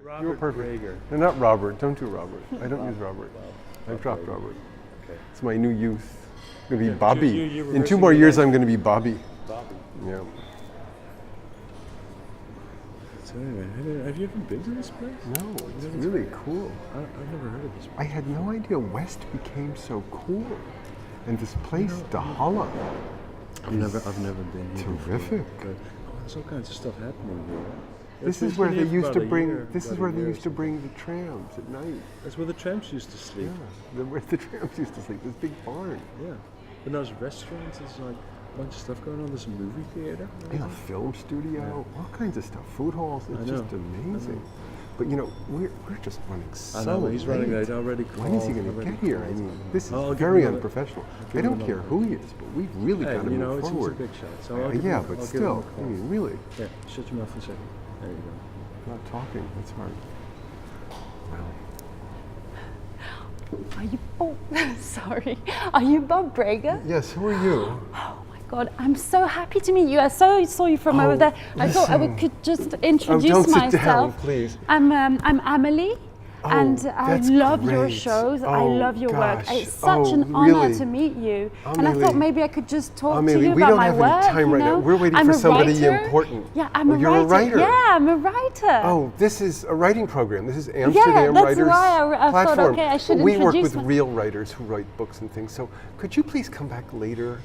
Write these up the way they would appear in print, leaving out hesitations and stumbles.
You're perfect. Bragar. No, not Robert. Don't do Robert. I don't use Robert. I've dropped Bragar. Robert. Okay. It's my new youth. I'm going to be Yeah, Bobby. you're In 2 rehearsing more years, that. I'm going to be Bobby. Bobby. Yeah. So anyway, have you ever been to this place? No, it's really cool. I've never heard of this place. I had no idea West became so cool. And this place, Dahala, I've never been here. terrific. Before, but there's all kinds of stuff happening here. This is where they used to bring. This is where they used to bring the trams at night. That's where the tramps used to sleep. Yeah, where the trams used to sleep. This big barn. Yeah. But there's restaurants. There's like a bunch of stuff going on. There's a movie theater. Yeah, film studio, all kinds of stuff. Food halls. It's just amazing. But you know, we're just running so I know, he's running late already. When is he going to get here? I mean, this is very unprofessional. I don't care who he is, but we've really got to move forward. It's a big shot. So Yeah, but still, I mean, really. Yeah, shut your mouth for a second. There you go. Not talking, that's hard. Well. Are you, oh, sorry. Are you Bob Bragar? Yes, who are you? Oh my God, I'm so happy to meet you. I saw you from over there. I thought could just introduce don't myself. sit down, please. I'm Amélie. And I love your great. shows. I love your work. Gosh. It's such an honor really? to meet you. Amélie. And I thought maybe I could just talk to Amélie, you we about don't my have work. any time right now. We're waiting for somebody important. Yeah, I'm a you're writer. a writer. Yeah, I'm a writer. Oh, this is a writing program. This is Amsterdam that's Writers why I Platform. thought, okay, I should We work introduce with real writers who write books and things. So could you please come back later?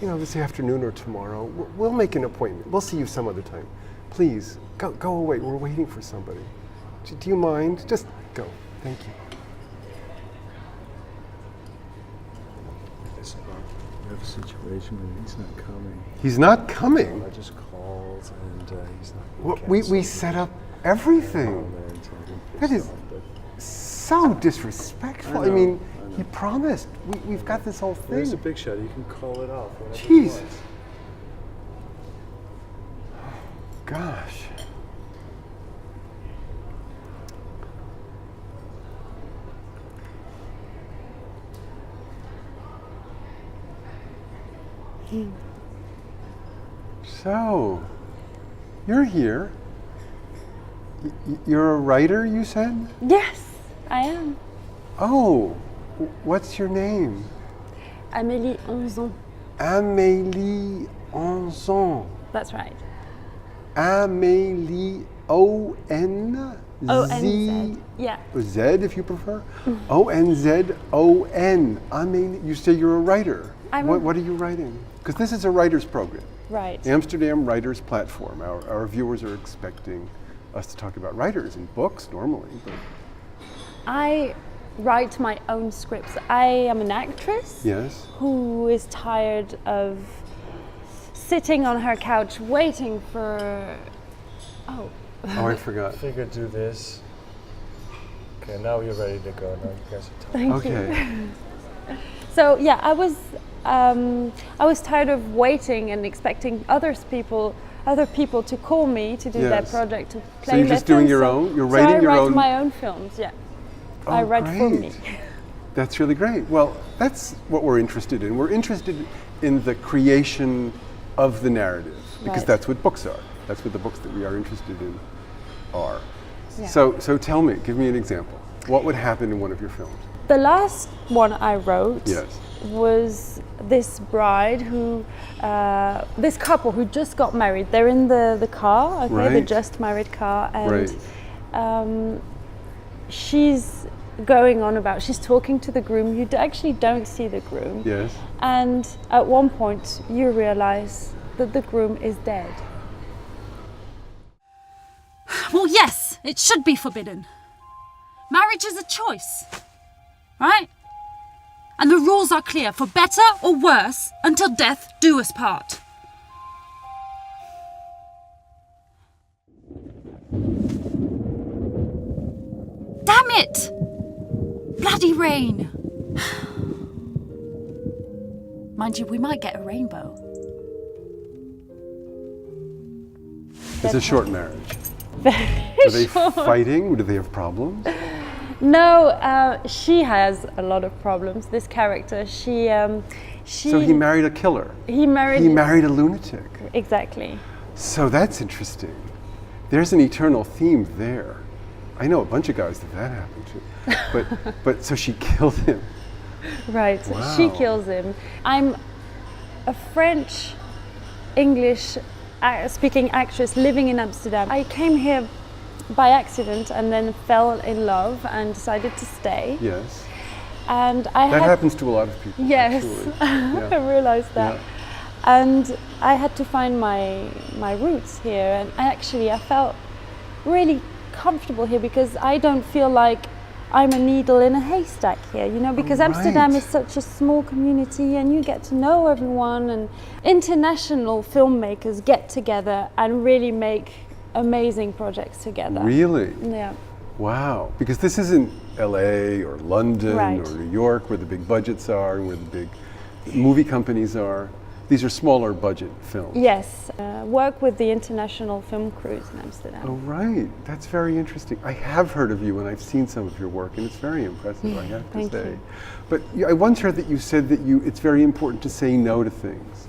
You know, this afternoon or tomorrow. We'll make an appointment. We'll see you some other time. Please, go away. We're waiting for somebody. Do you mind? Just go. Thank you. We have a situation where he's not coming. He's not coming? I just called and he's not Well, coming. we set up everything. That is so disrespectful. I mean, he promised. We've got this whole thing. There's a big shot. You can call it off. Jesus. Gosh. So, you're here. You're a writer, you said? Yes, I am. Oh, what's your name? Amélie Onzon. Amélie Onzon. That's right. Amélie O-N-Z. O-N-Z. Yeah. Z if you prefer. O-N-Z-O-N. Amélie, you say you're a writer. What are you writing? Because this is a writer's program. Right. Amsterdam Writers Platform. Our viewers are expecting us to talk about writers and books normally. But I write my own scripts. I am an actress yes. who is tired of sitting on her couch waiting for... Oh, I forgot. Figure do this. Okay, now you're ready to go. Now you guys are talking. thank you. So yeah, I was tired of waiting and expecting other people to call me to do their project, to play So you're their just doing films. your own? You're writing your I own? write my own films, yeah. Oh, I write for me. great. That's really great. Well, that's what we're interested in. We're interested in the creation of the narrative, because Right. that's what books are. That's what the books that we are interested in are. Yeah. So tell me, give me an example. What would happen in one of your films? The last one I wrote Yes. was this bride who, this couple who just got married. They're in the car, okay, the Right. just married car, and Right. she's going on about, she's talking to the groom. You actually don't see the groom. Yes. And at one point you realize that the groom is dead. Well, yes, it should be forbidden. Marriage is a choice, right? And the rules are clear, for better or worse, until death do us part. Damn it! Bloody rain. Mind you, we might get a rainbow. It's a short marriage. Very Are they short. fighting? Do they have problems? No, she has a lot of problems. This character, she. So he married a killer. He married. He married a lunatic. Exactly. So that's interesting. There's an eternal theme there. I know a bunch of guys that happened to. But so she killed him. Right, Wow. she kills him. I'm a French, English speaking actress living in Amsterdam. I came here by accident and then fell in love and decided to stay. Yes. And That happens to a lot of people. Yes, Yeah. I realized that. Yeah. And I had to find my roots here, and I felt really comfortable here because I don't feel like I'm a needle in a haystack here, you know, because Amsterdam right. is such a small community and you get to know everyone, and international filmmakers get together and really make amazing projects together. Really? Yeah. Wow. Because this isn't LA or London Right. or New York where the big budgets are and where the big movie companies are. These are smaller budget films. Yes, work with the international film crews in Amsterdam. Oh, right. That's very interesting. I have heard of you and I've seen some of your work and it's very impressive, I have to Thank say. you. But I once heard that you said that it's very important to say no to things.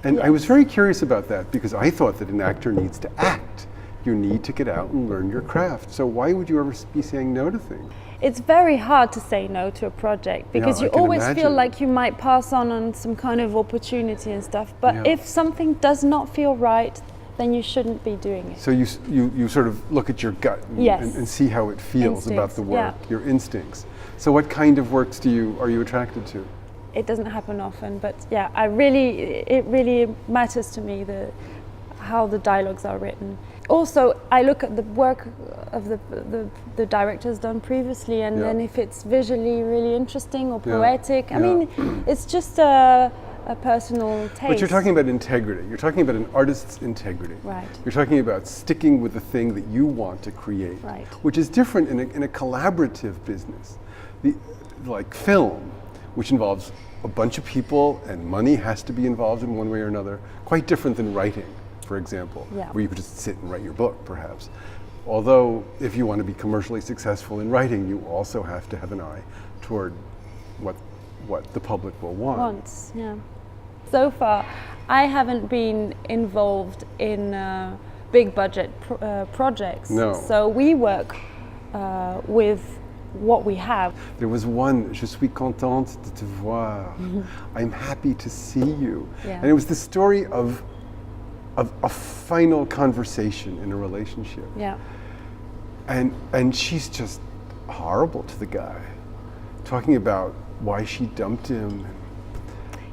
And I Yes. was very curious about that because I thought that an actor needs to act. You need to get out and learn your craft. So why would you ever be saying no to things? It's very hard to say no to a project because Yeah, I you can always feel imagine. like you might pass on some kind of opportunity and stuff. But Yeah. if something does not feel right, then you shouldn't be doing it. So you sort of look at your gut and, Yes. and see how it feels about Instincts, the work, yeah. your instincts. So what kind of works are you attracted to? It doesn't happen often, but yeah, it really matters to me how the dialogues are written. Also, I look at the work of the directors done previously, and Yeah. then if it's visually really interesting or Yeah. poetic, I Yeah. mean, it's just a personal taste. But you're talking about integrity. You're talking about an artist's integrity. Right. You're talking about sticking with the thing that you want to create, Right. which is different in a collaborative business, like film, which involves a bunch of people and money has to be involved in one way or another. Quite different than writing, for example, Yeah. where you could just sit and write your book, perhaps. Although, if you want to be commercially successful in writing, you also have to have an eye toward what the public will want. Once, yeah. So far, I haven't been involved in big budget projects. No. So we work with what we have. There was one, Je suis contente de te voir. I'm happy to see you. Yeah. And it was the story of a final conversation in a relationship. Yeah. And she's just horrible to the guy, talking about why she dumped him.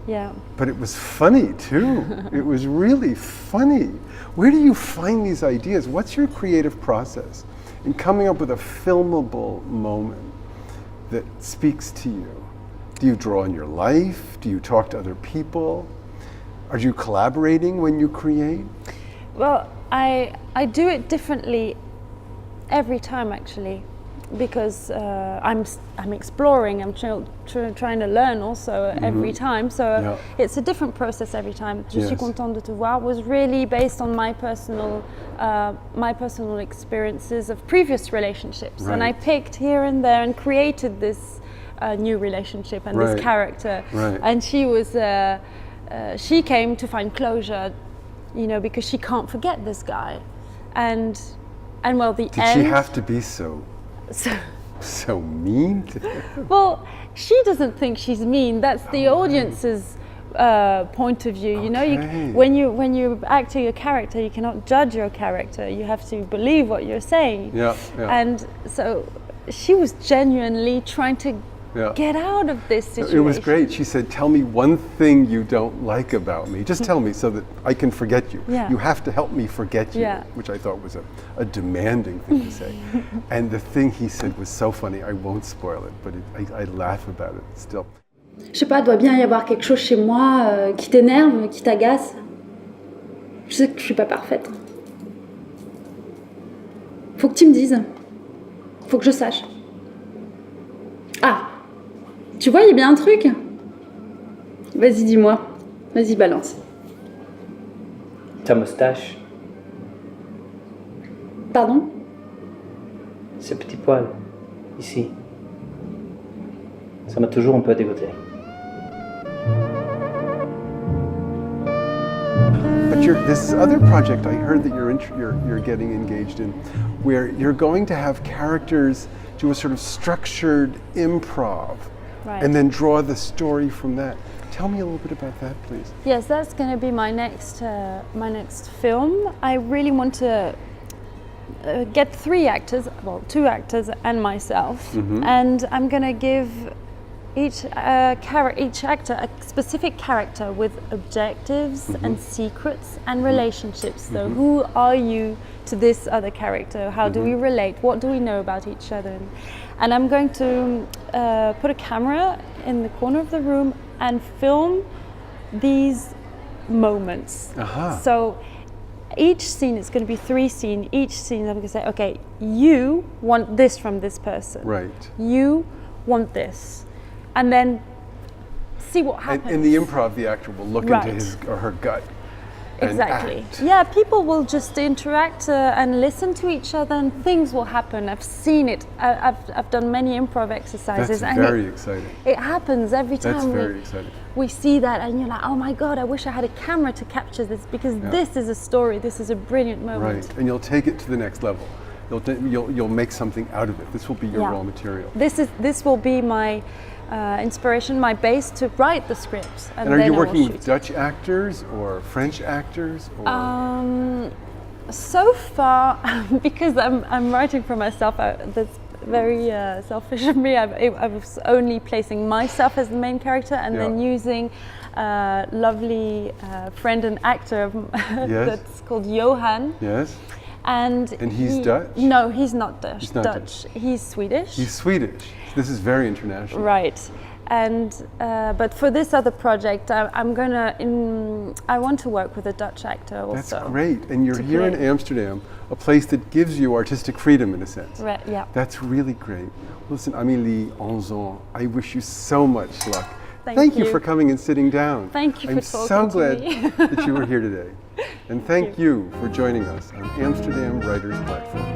Yeah. But it was funny too. It was really funny. Where do you find these ideas? What's your creative process in coming up with a filmable moment that speaks to you? Do you draw on your life? Do you talk to other people? Are you collaborating when you create? Well, I do it differently every time actually, because I'm exploring. I'm trying to learn also every time. So Yeah. it's a different process every time. Je suis Yes. contente de te voir was really based on my personal experiences of previous relationships, and I Right. picked here and there and created this new relationship and Right. this character. Right. And she was. She came to find closure, you know, because she can't forget this guy, and well, the Did end. she have to be so mean to him? Well, she doesn't think she's mean. That's the audience's point of view. You know, Okay. when you act your character, you cannot judge your character. You have to believe what you're saying. Yeah, yeah. And so she was genuinely trying to Yeah. get out of this situation. It was great. She said, tell me one thing you don't like about me. Just tell me so that I can forget you. Yeah. You have to help me forget you, Yeah. which I thought was a demanding thing to say. And the thing he said was so funny. I won't spoil it, but I laugh about it still. Je sais pas, doit bien y avoir quelque chose chez moi qui t'énerve, qui t'agace. Je sais que je suis pas parfaite. Faut que tu me dises. Faut que je sache. Ah, tu vois, il y a bien un truc. Vas-y, dis-moi. Vas-y, balance. Ta moustache, Pardon ? ce petit poil, ici. Ça m'a toujours un peu dégoûté. But But this other project I heard that you're getting engaged in, where you're going to have characters do a sort of structured improv, Right. and then draw the story from that. Tell me a little bit about that, please. Yes, that's going to be my next film. I really want to get 3 actors, well, 2 actors and myself, and I'm going to give each actor a specific character with objectives and secrets and relationships. So who are you to this other character? How do we relate? What do we know about each other? And I'm going to put a camera in the corner of the room and film these moments. So each scene is going to be 3 scenes. Each scene I'm going to say, okay, you want this from this person. Right. You want this. And then see what happens. In the improv, the actor will look Right. into his or her gut. And Exactly. act. Yeah, people will just interact and listen to each other, and things will happen. I've seen it. I've done many improv exercises, That's and very exciting. it happens every time. That's very exciting. We see that, and you're like, oh my God, I wish I had a camera to capture this, because this is a story. This is a brilliant moment. Right, and you'll take it to the next level. You'll make something out of it. This will be your raw material. This will be my inspiration, my base to write the script. And are then you I will working shoot with it. Dutch actors or French actors? Or? So far, because I'm writing for myself, that's very selfish of me. I was only placing myself as the main character, and then using a lovely friend and actor that's called Johan. Yes. And he's Dutch? No, he's not Dutch. He's not Dutch. He's Swedish. He's Swedish. This is very international. Right. And but for this other project, I want to work with a Dutch actor also. That's great. And you're here in Amsterdam, a place that gives you artistic freedom in a sense. Right, yeah. That's really great. Listen, Amélie Onzon, I wish you so much luck. Thank you you for coming and sitting down. Thank you I'm for talking so to glad me. that you were here today. And thank you for joining us on Amsterdam Writers Platform.